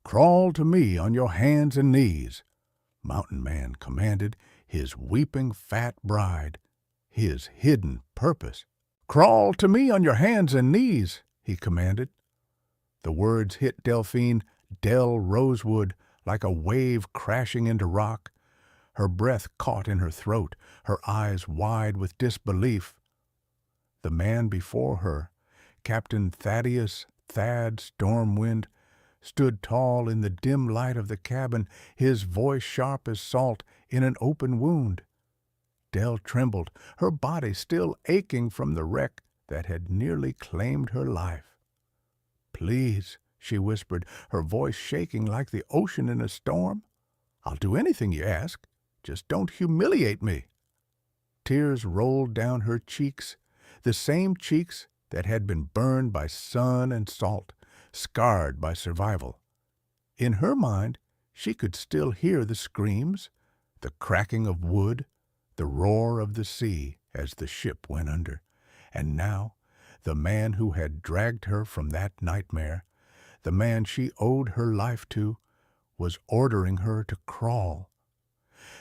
Crawl to me on your hands and knees, Mountain Man commanded his weeping fat bride, his hidden purpose. Crawl to me on your hands and knees, he commanded. The words hit Delphine Del Rosewood like a wave crashing into rock. Her breath caught in her throat, her eyes wide with disbelief. The man before her, Captain Thaddeus Thad Stormwind, stood tall in the dim light of the cabin, his voice sharp as salt in an open wound. Del trembled, her body still aching from the wreck that had nearly claimed her life. "Please," she whispered, her voice shaking like the ocean in a storm. "I'll do anything you ask. Just don't humiliate me." Tears rolled down her cheeks, the same cheeks that had been burned by sun and salt, scarred by survival. In her mind, she could still hear the screams, the cracking of wood, the roar of the sea as the ship went under. And now, the man who had dragged her from that nightmare, the man she owed her life to, was ordering her to crawl.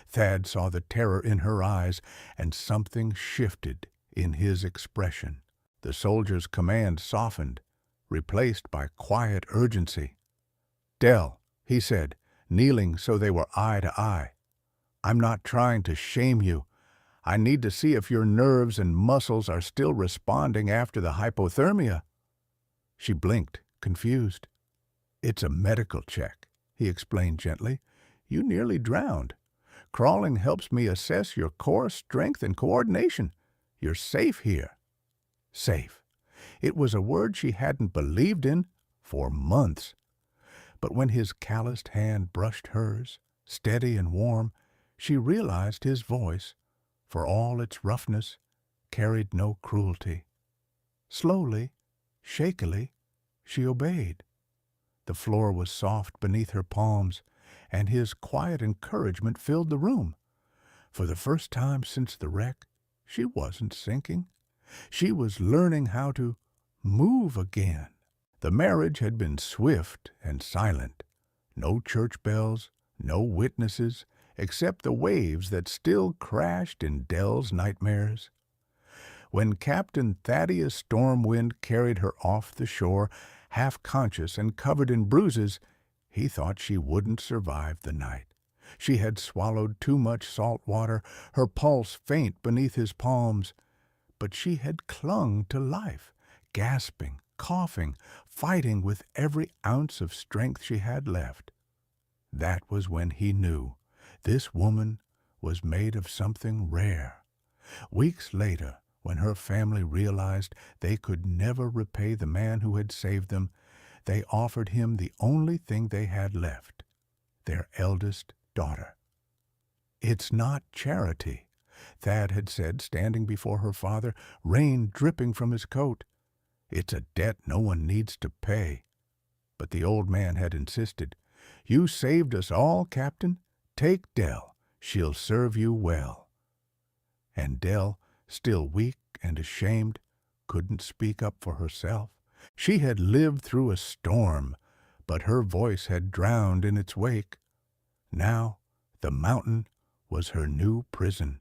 Thad saw the terror in her eyes, and something shifted in his expression. The soldier's command softened, replaced by quiet urgency. "Del," he said, kneeling so they were eye to eye, "I'm not trying to shame you. I need to see if your nerves and muscles are still responding after the hypothermia." She blinked, confused. "It's a medical check," he explained gently. "You nearly drowned. Crawling helps me assess your core strength and coordination. You're safe here." Safe. It was a word she hadn't believed in for months. But when his calloused hand brushed hers, steady and warm, she realized his voice, for all its roughness, carried no cruelty. Slowly, shakily, she obeyed. The floor was soft beneath her palms, and his quiet encouragement filled the room. For the first time since the wreck, she wasn't sinking. She was learning how to move again. The marriage had been swift and silent. No church bells, no witnesses, except the waves that still crashed in Del's nightmares. When Captain Thaddeus Stormwind carried her off the shore, half conscious and covered in bruises, he thought she wouldn't survive the night. She had swallowed too much salt water, her pulse faint beneath his palms. But she had clung to life, gasping, coughing, fighting with every ounce of strength she had left. That was when he knew this woman was made of something rare. Weeks later, when her family realized they could never repay the man who had saved them, they offered him the only thing they had left, their eldest daughter. "It's not charity," Thad had said, standing before her father, rain dripping from his coat. "It's a debt no one needs to pay." But the old man had insisted. "You saved us all, Captain. Take Del. She'll serve you well." And Del, still weak and ashamed, couldn't speak up for herself. She had lived through a storm, but her voice had drowned in its wake. Now the mountain was her new prison.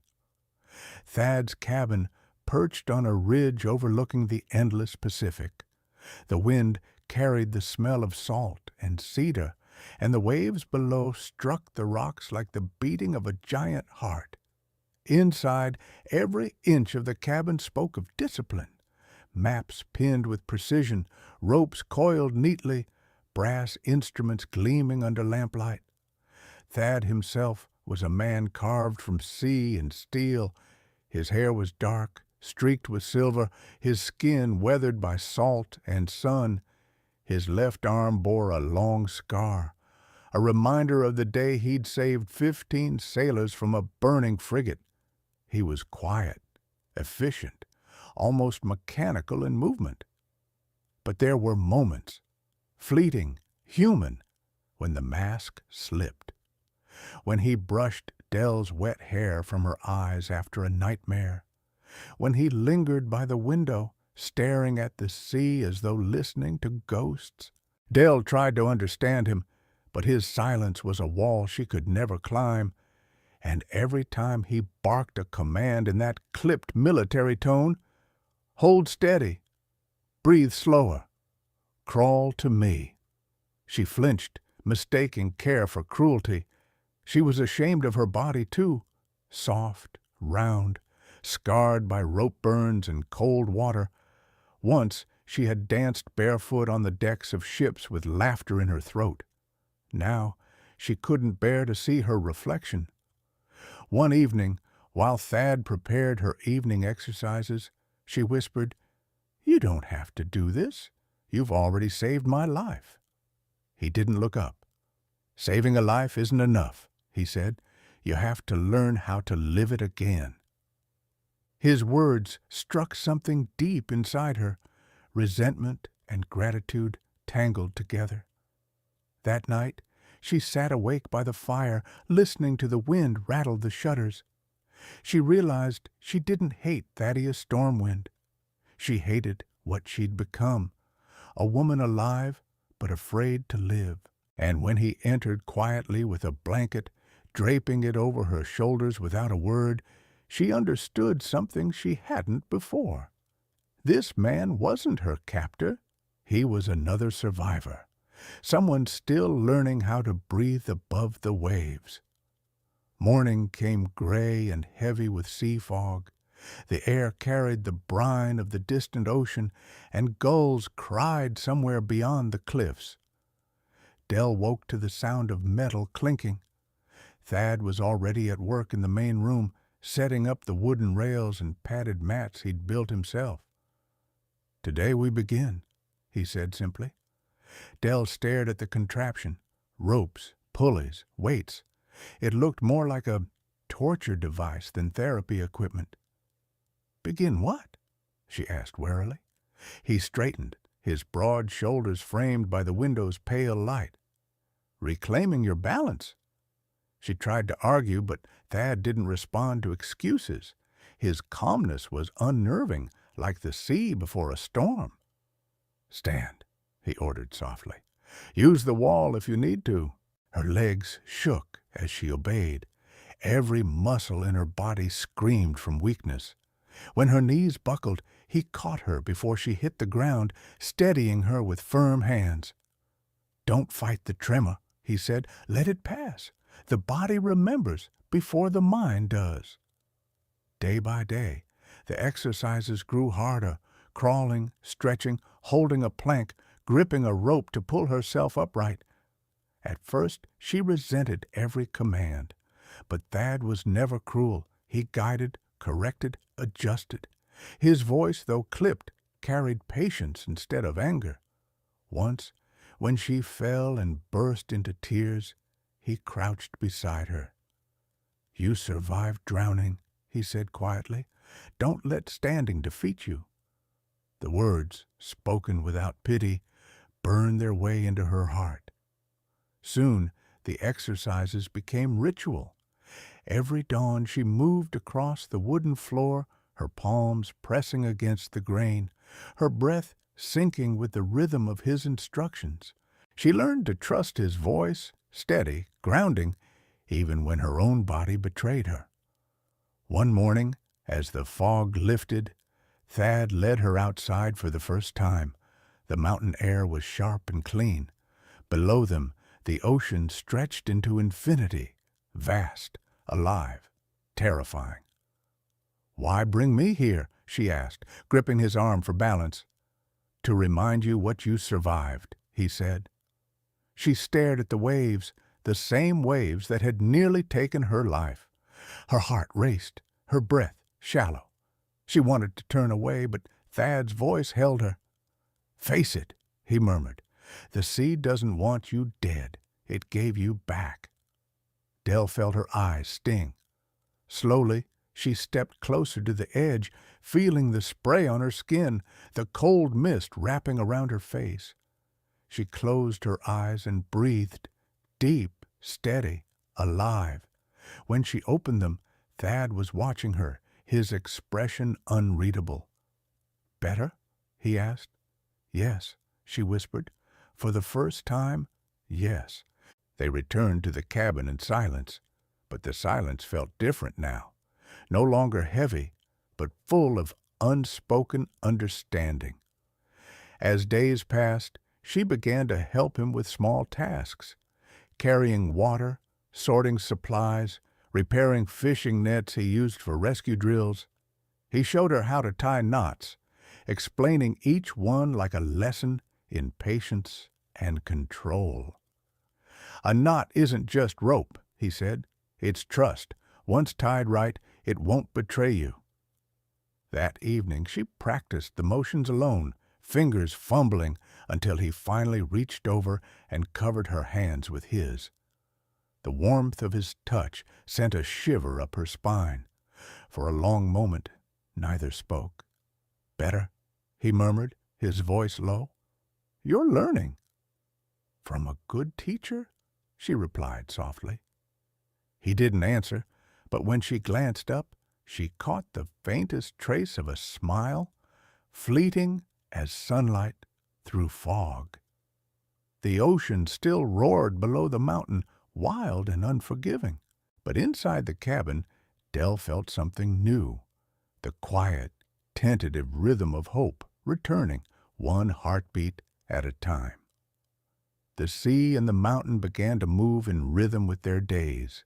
Thad's cabin perched on a ridge overlooking the endless Pacific. The wind carried the smell of salt and cedar, and the waves below struck the rocks like the beating of a giant heart. Inside, every inch of the cabin spoke of discipline. Maps pinned with precision, ropes coiled neatly, brass instruments gleaming under lamplight. Thad himself was a man carved from sea and steel. His hair was dark, streaked with silver, his skin weathered by salt and sun. His left arm bore a long scar, a reminder of the day he'd saved 15 sailors from a burning frigate. He was quiet, efficient, almost mechanical in movement. But there were moments, fleeting, human, when the mask slipped. When he brushed Del's wet hair from her eyes after a nightmare. When he lingered by the window, staring at the sea as though listening to ghosts. Del tried to understand him, but his silence was a wall she could never climb, and every time he barked a command in that clipped military tone, "Hold steady, breathe slower, crawl to me," she flinched, mistaking care for cruelty. She was ashamed of her body, too, soft, round, scarred by rope burns and cold water. Once she had danced barefoot on the decks of ships with laughter in her throat. Now she couldn't bear to see her reflection. One evening, while Thad prepared her evening exercises, she whispered, "You don't have to do this. You've already saved my life." He didn't look up. "Saving a life isn't enough," he said. "You have to learn how to live it again." His words struck something deep inside her, resentment and gratitude tangled together. That night, she sat awake by the fire, listening to the wind rattle the shutters. She realized she didn't hate Thaddeus Stormwind. She hated what she'd become, a woman alive but afraid to live. And when he entered quietly with a blanket, draping it over her shoulders without a word, she understood something she hadn't before. This man wasn't her captor. He was another survivor, someone still learning how to breathe above the waves. Morning came gray and heavy with sea fog. The air carried the brine of the distant ocean, and gulls cried somewhere beyond the cliffs. Dell woke to the sound of metal clinking. Thad was already at work in the main room, setting up the wooden rails and padded mats he'd built himself. "Today we begin," he said simply. Dell stared at the contraption. Ropes, pulleys, weights. It looked more like a torture device than therapy equipment. "Begin what?" she asked warily. He straightened, his broad shoulders framed by the window's pale light. "Reclaiming your balance." She tried to argue, but Thad didn't respond to excuses. His calmness was unnerving, like the sea before a storm. "Stand," he ordered softly. "Use the wall if you need to." Her legs shook as she obeyed. Every muscle in her body screamed from weakness. When her knees buckled, he caught her before she hit the ground, steadying her with firm hands. "Don't fight the tremor," he said. "Let it pass. The body remembers before the mind does." Day by day, the exercises grew harder, crawling, stretching, holding a plank, gripping a rope to pull herself upright. At first, she resented every command. But Thad was never cruel. He guided, corrected, adjusted. His voice, though clipped, carried patience instead of anger. Once, when she fell and burst into tears, he crouched beside her. "You survived drowning," he said quietly. "Don't let standing defeat you." The words, spoken without pity, burned their way into her heart. Soon, the exercises became ritual. Every dawn she moved across the wooden floor, her palms pressing against the grain, her breath syncing with the rhythm of his instructions. She learned to trust his voice, steady, grounding, even when her own body betrayed her. One morning, as the fog lifted, Thad led her outside for the first time. The mountain air was sharp and clean. Below them, the ocean stretched into infinity, vast, alive, terrifying. "Why bring me here?" she asked, gripping his arm for balance. "To remind you what you survived," he said. She stared at the waves, the same waves that had nearly taken her life. Her heart raced, her breath shallow. She wanted to turn away, but Thad's voice held her. "Face it," he murmured. "The sea doesn't want you dead. It gave you back." Dell felt her eyes sting. Slowly, she stepped closer to the edge, feeling the spray on her skin, the cold mist wrapping around her face. She closed her eyes and breathed, deep, steady, alive. When she opened them, Thad was watching her, his expression unreadable. "Better?" he asked. "Yes," she whispered. "For the first time, yes." They returned to the cabin in silence, but the silence felt different now, no longer heavy, but full of unspoken understanding. As days passed, she began to help him with small tasks, carrying water, sorting supplies, repairing fishing nets he used for rescue drills. He showed her how to tie knots, explaining each one like a lesson in patience and control. "A knot isn't just rope," he said. "It's trust. Once tied right, it won't betray you." That evening she practiced the motions alone, fingers fumbling until he finally reached over and covered her hands with his. The warmth of his touch sent a shiver up her spine. For a long moment, neither spoke. "Better?" he murmured, his voice low. "You're learning." "From a good teacher?" she replied softly. He didn't answer, but when she glanced up, she caught the faintest trace of a smile, fleeting as sunlight through fog. The ocean still roared below the mountain, wild and unforgiving. But inside the cabin, Dell felt something new, the quiet, tentative rhythm of hope returning, one heartbeat at a time. The sea and the mountain began to move in rhythm with their days.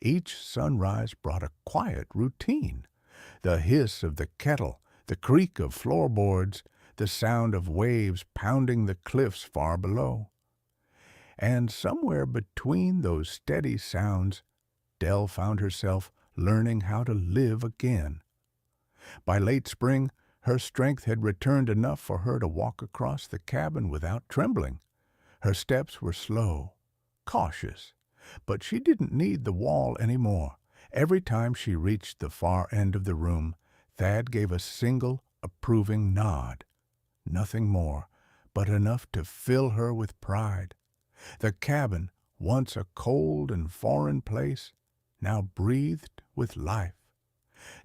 Each sunrise brought a quiet routine. The hiss of the kettle, the creak of floorboards, the sound of waves pounding the cliffs far below. And somewhere between those steady sounds, Dell found herself learning how to live again. By late spring, her strength had returned enough for her to walk across the cabin without trembling. Her steps were slow, cautious, but she didn't need the wall anymore. Every time she reached the far end of the room, Thad gave a single, approving nod. Nothing more, but enough to fill her with pride. The cabin, once a cold and foreign place, now breathed with life.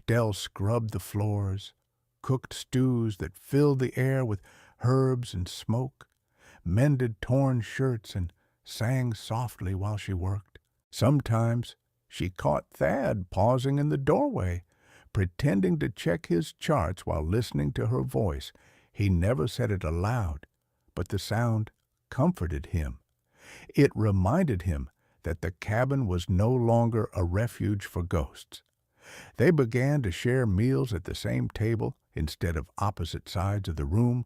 Dell scrubbed the floors, cooked stews that filled the air with herbs and smoke, mended torn shirts, and sang softly while she worked. Sometimes she caught Thad pausing in the doorway, pretending to check his charts while listening to her voice. He never said it aloud, but the sound comforted him. It reminded him that the cabin was no longer a refuge for ghosts. They began to share meals at the same table instead of opposite sides of the room.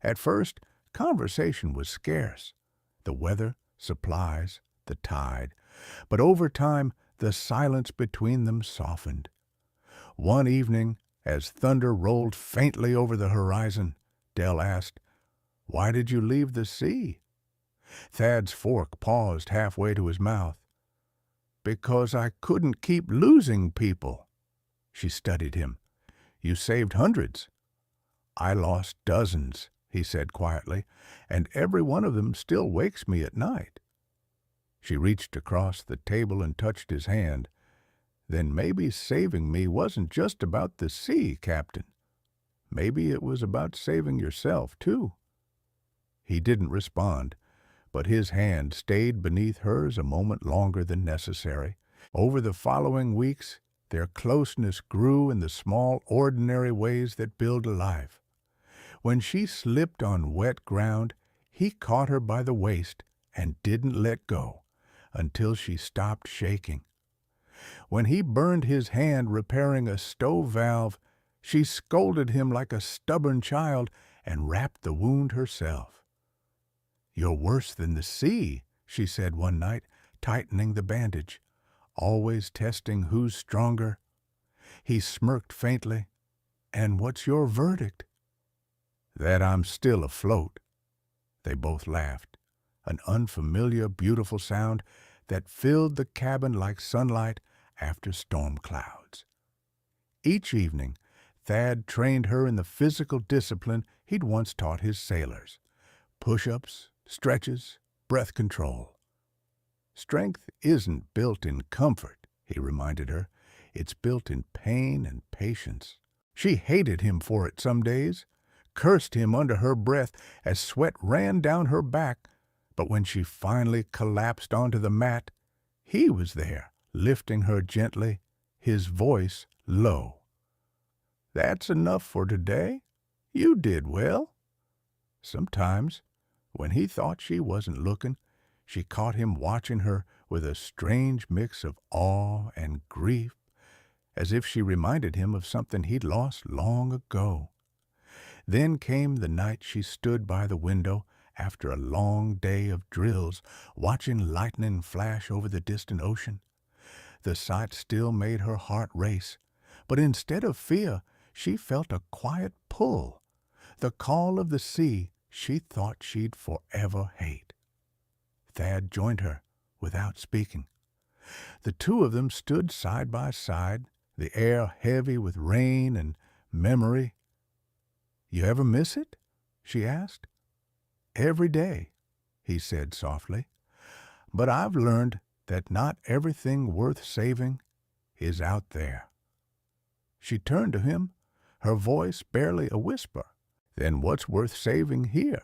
At first, conversation was scarce. The weather, supplies, the tide. But over time, the silence between them softened. One evening, as thunder rolled faintly over the horizon, Dell asked, "Why did you leave the sea?" Thad's fork paused halfway to his mouth. "Because I couldn't keep losing people." She studied him. "You saved hundreds." "I lost dozens," he said quietly, "and every one of them still wakes me at night." She reached across the table and touched his hand. "Then maybe saving me wasn't just about the sea, Captain. Maybe it was about saving yourself, too." He didn't respond, but his hand stayed beneath hers a moment longer than necessary. Over the following weeks, their closeness grew in the small, ordinary ways that build a life. When she slipped on wet ground, he caught her by the waist and didn't let go until she stopped shaking. When he burned his hand repairing a stove valve, she scolded him like a stubborn child and wrapped the wound herself. "You're worse than the sea," she said one night, tightening the bandage, "always testing who's stronger." He smirked faintly. "And what's your verdict?" "That I'm still afloat." They both laughed, an unfamiliar, beautiful sound that filled the cabin like sunlight after storm clouds. Each evening, Thad trained her in the physical discipline he'd once taught his sailors: push-ups, stretches, breath control. "Strength isn't built in comfort," he reminded her. "It's built in pain and patience." She hated him for it some days, cursed him under her breath as sweat ran down her back, But when she finally collapsed onto the mat, he was there, lifting her gently, his voice low. "That's enough for today. You did well." Sometimes, when he thought she wasn't looking, she caught him watching her with a strange mix of awe and grief, as if she reminded him of something he'd lost long ago. Then came the night she stood by the window after a long day of drills, watching lightning flash over the distant ocean. The sight still made her heart race, but instead of fear, she felt a quiet pull, the call of the sea she thought she'd forever hate. Thad joined her without speaking. The two of them stood side by side, the air heavy with rain and memory. "You ever miss it?" she asked. "Every day," he said softly. "But I've learned that not everything worth saving is out there." She turned to him, her voice barely a whisper. "Then what's worth saving here?"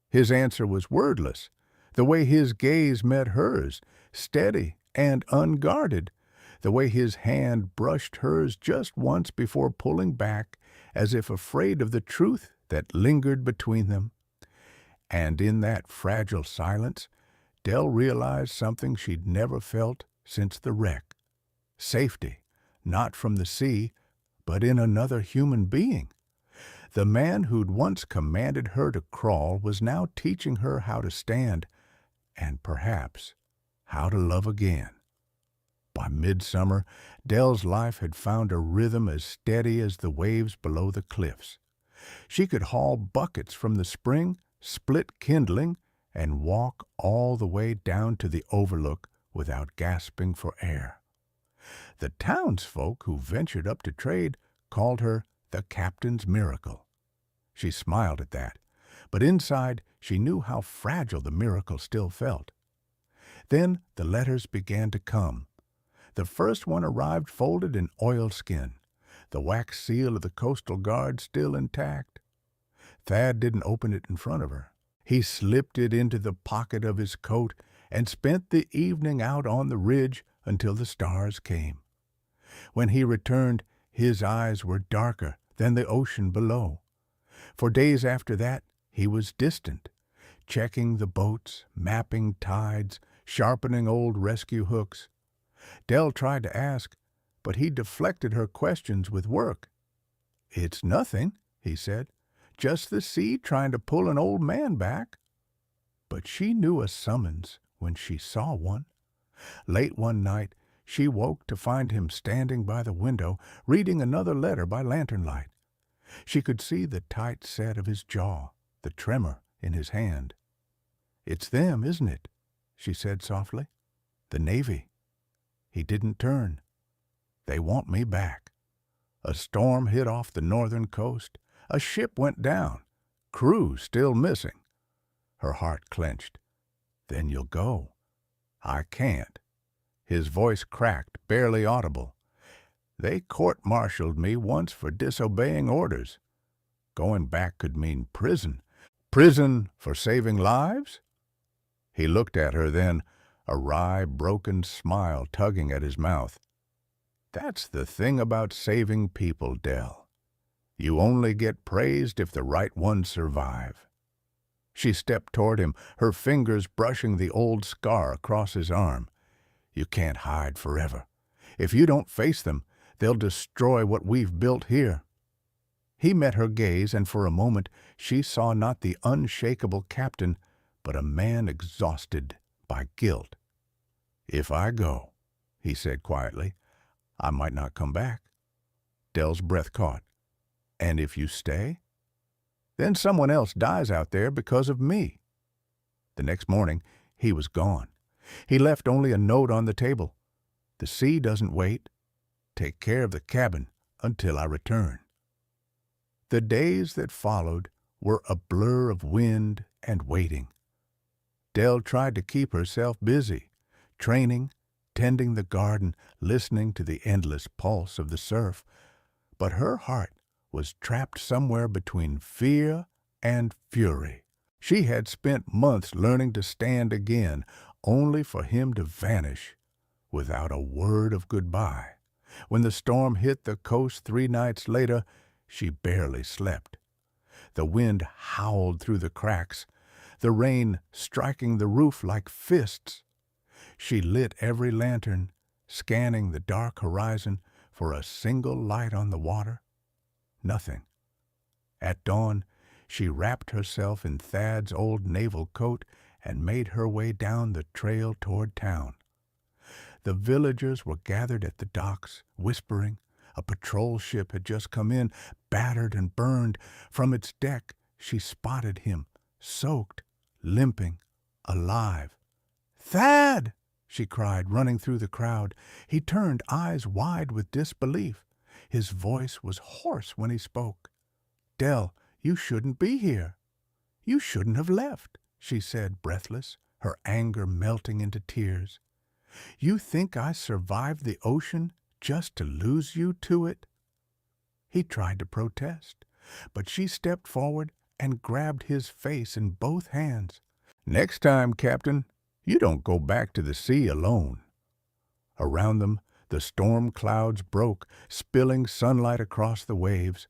His answer was wordless. The way his gaze met hers, steady and unguarded, the way his hand brushed hers just once before pulling back, as if afraid of the truth that lingered between them. And in that fragile silence, Dell realized something she'd never felt since the wreck. Safety, not from the sea, but in another human being. The man who'd once commanded her to crawl was now teaching her how to stand, and perhaps how to love again. By midsummer, Dell's life had found a rhythm as steady as the waves below the cliffs. She could haul buckets from the spring, split kindling, and walk all the way down to the overlook without gasping for air. The townsfolk who ventured up to trade called her the Captain's Miracle. She smiled at that, but inside she knew how fragile the miracle still felt. Then the letters began to come. The first one arrived folded in oilskin, the wax seal of the Coastal Guard still intact. Thad didn't open it in front of her. He slipped it into the pocket of his coat and spent the evening out on the ridge until the stars came. When he returned, his eyes were darker than the ocean below. For days after that, he was distant, checking the boats, mapping tides, sharpening old rescue hooks. Dell tried to ask, but he deflected her questions with work. "It's nothing," he said, "just the sea trying to pull an old man back." But she knew a summons when she saw one. Late one night, she woke to find him standing by the window, reading another letter by lantern light. She could see the tight set of his jaw, the tremor in his hand. "It's them, isn't it?" she said softly. "The Navy." He didn't turn. "They want me back. A storm hit off the northern coast. A ship went down. Crew still missing." Her heart clenched. "Then you'll go." "I can't." His voice cracked, barely audible. "They court-martialed me once for disobeying orders. Going back could mean prison. Prison for saving lives?" He looked at her then, a wry, broken smile tugging at his mouth. "That's the thing about saving people, Dell. You only get praised if the right ones survive." She stepped toward him, her fingers brushing the old scar across his arm. "You can't hide forever. If you don't face them, they'll destroy what we've built here." He met her gaze, and for a moment she saw not the unshakable captain, but a man exhausted by guilt. "If I go," he said quietly, "I might not come back." Dell's breath caught. "And if you stay?" "Then someone else dies out there because of me." The next morning, he was gone. He left only a note on the table. "The sea doesn't wait. Take care of the cabin until I return." The days that followed were a blur of wind and waiting. Dell tried to keep herself busy, training, tending the garden, listening to the endless pulse of the surf, but her heart was trapped somewhere between fear and fury. She had spent months learning to stand again, only for him to vanish without a word of goodbye. When the storm hit the coast 3 nights later, she barely slept. The wind howled through the cracks, the rain striking the roof like fists. She lit every lantern, scanning the dark horizon for a single light on the water. Nothing. At dawn, she wrapped herself in Thad's old naval coat and made her way down the trail toward town. The villagers were gathered at the docks, whispering. A patrol ship had just come in, battered and burned. From its deck, she spotted him, soaked, limping, alive. "Thad!" she cried, running through the crowd. He turned, eyes wide with disbelief. His voice was hoarse when he spoke. "Dell, you shouldn't be here. You shouldn't have left," she said, breathless, her anger melting into tears. "You think I survived the ocean just to lose you to it?" He tried to protest, but she stepped forward and grabbed his face in both hands. "Next time, Captain, you don't go back to the sea alone." Around them, the storm clouds broke, spilling sunlight across the waves.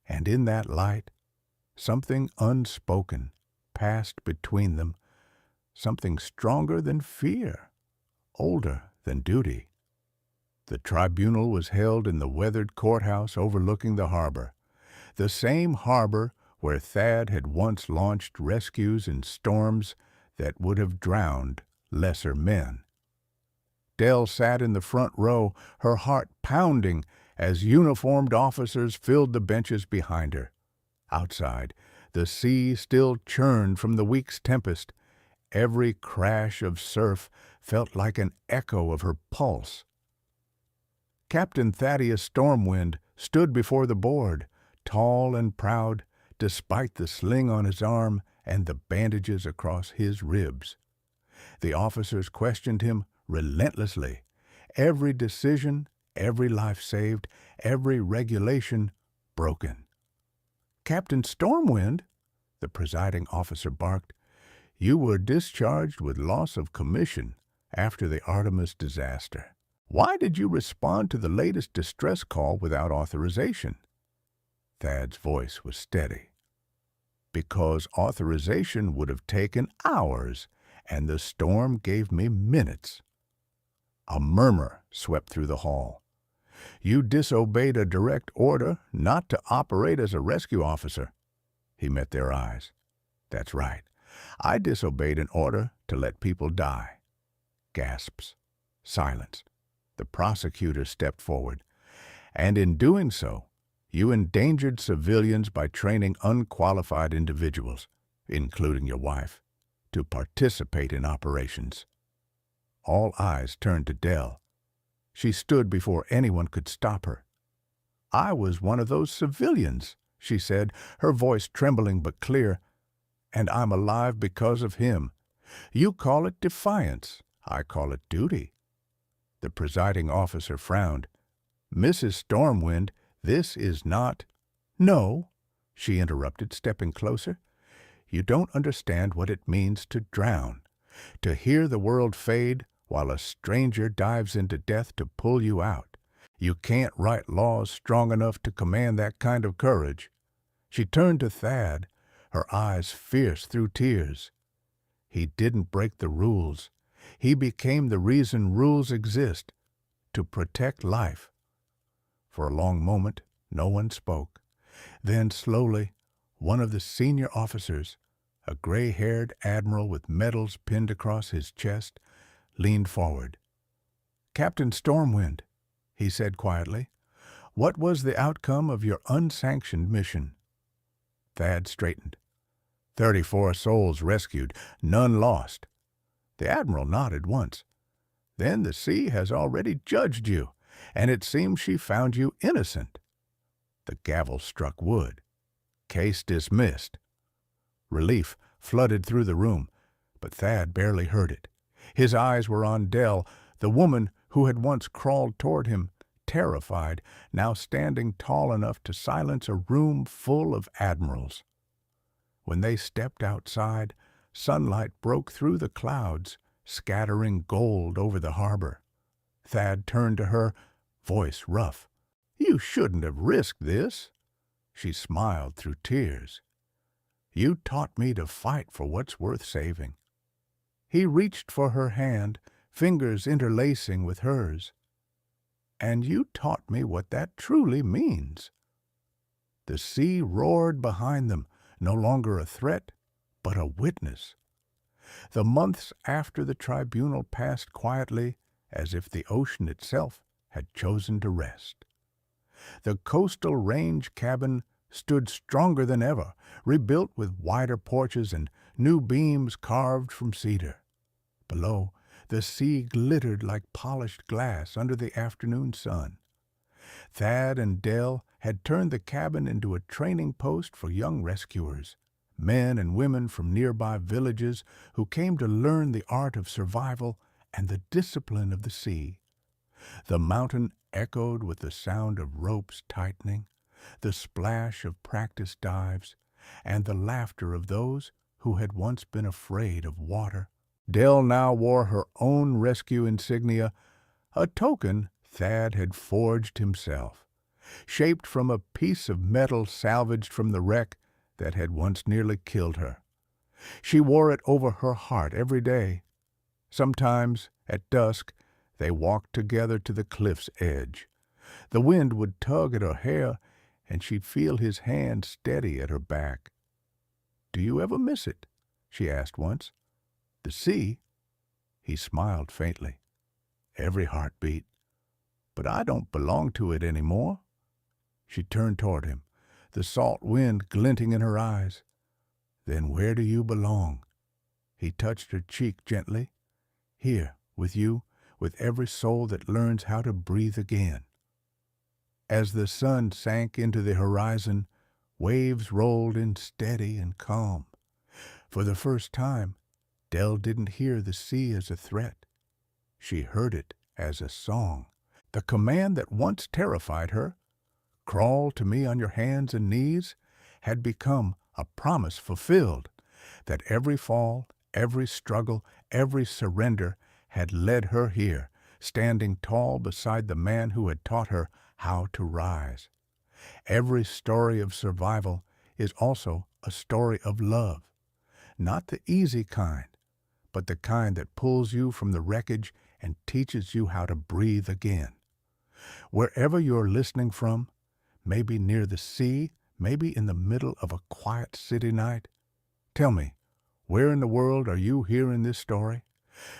And in that light, something unspoken passed between them, something stronger than fear, older than duty. The tribunal was held in the weathered courthouse overlooking the harbor, the same harbor where Thad had once launched rescues in storms that would have drowned lesser men. Dell sat in the front row, her heart pounding as uniformed officers filled the benches behind her. Outside, the sea still churned from the week's tempest. Every crash of surf felt like an echo of her pulse. Captain Thaddeus Stormwind stood before the board, tall and proud, despite the sling on his arm and the bandages across his ribs. The officers questioned him relentlessly. Every decision, every life saved, every regulation broken. "Captain Stormwind," the presiding officer barked, "you were discharged with loss of commission after the Artemis disaster. Why did you respond to the latest distress call without authorization?" Thad's voice was steady. "Because authorization would have taken hours, and the storm gave me minutes." A murmur swept through the hall. "You disobeyed a direct order not to operate as a rescue officer." He met their eyes. "That's right. I disobeyed an order to let people die." Gasps. Silence. The prosecutor stepped forward. "And in doing so, you endangered civilians by training unqualified individuals, including your wife, to participate in operations." All eyes turned to Dell. She stood before anyone could stop her. "I was one of those civilians," she said, her voice trembling but clear, "and I'm alive because of him. You call it defiance. I call it duty." The presiding officer frowned. "Mrs. Stormwind, this is not—" "No," she interrupted, stepping closer. "You don't understand what it means to drown, to hear the world fade while a stranger dives into death to pull you out. You can't write laws strong enough to command that kind of courage." She turned to Thad, her eyes fierce through tears. "He didn't break the rules. He became the reason rules exist, to protect life." For a long moment, no one spoke. Then, slowly, one of the senior officers, a gray-haired admiral with medals pinned across his chest, leaned forward. "Captain Stormwind," he said quietly, "what was the outcome of your unsanctioned mission?" Thad straightened. 34 souls rescued, none lost." The admiral nodded once. "Then the sea has already judged you, and it seems she found you innocent." The gavel struck wood. "Case dismissed." Relief flooded through the room, but Thad barely heard it. His eyes were on Dell, the woman who had once crawled toward him, terrified, now standing tall enough to silence a room full of admirals. When they stepped outside, sunlight broke through the clouds, scattering gold over the harbor. Thad turned to her, voice rough. "You shouldn't have risked this." She smiled through tears. "You taught me to fight for what's worth saving." He reached for her hand, fingers interlacing with hers. "And you taught me what that truly means." The sea roared behind them, no longer a threat, but a witness. The months after the tribunal passed quietly, as if the ocean itself had chosen to rest. The coastal range cabin stood stronger than ever, rebuilt with wider porches and new beams carved from cedar. Below, the sea glittered like polished glass under the afternoon sun. Thad and Dell had turned the cabin into a training post for young rescuers, men and women from nearby villages who came to learn the art of survival and the discipline of the sea. The mountain echoed with the sound of ropes tightening, the splash of practice dives, and the laughter of those who had once been afraid of water. Dell now wore her own rescue insignia, a token Thad had forged himself, shaped from a piece of metal salvaged from the wreck that had once nearly killed her. She wore it over her heart every day. Sometimes, at dusk, they walked together to the cliff's edge. The wind would tug at her hair, and she'd feel his hand steady at her back. "Do you ever miss it?" she asked once. "The sea?" He smiled faintly. "Every heartbeat. But I don't belong to it any more." She turned toward him, the salt wind glinting in her eyes. "Then where do you belong?" He touched her cheek gently. "Here, with you, with every soul that learns how to breathe again." As the sun sank into the horizon, waves rolled in steady and calm. For the first time, Dell didn't hear the sea as a threat. She heard it as a song. The command that once terrified her, "Crawl to me on your hands and knees," had become a promise fulfilled, that every fall, every struggle, every surrender had led her here, standing tall beside the man who had taught her how to rise. Every story of survival is also a story of love, not the easy kind, but the kind that pulls you from the wreckage and teaches you how to breathe again. Wherever you're listening from, maybe near the sea, maybe in the middle of a quiet city night, tell me, where in the world are you hearing this story?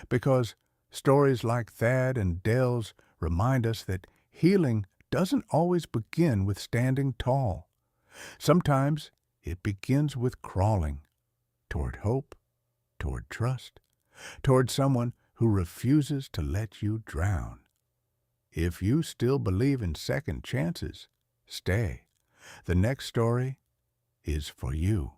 Because stories like Thad and Dell's remind us that healing doesn't always begin with standing tall. Sometimes it begins with crawling toward hope, toward trust, toward someone who refuses to let you drown. If you still believe in second chances, stay. The next story is for you.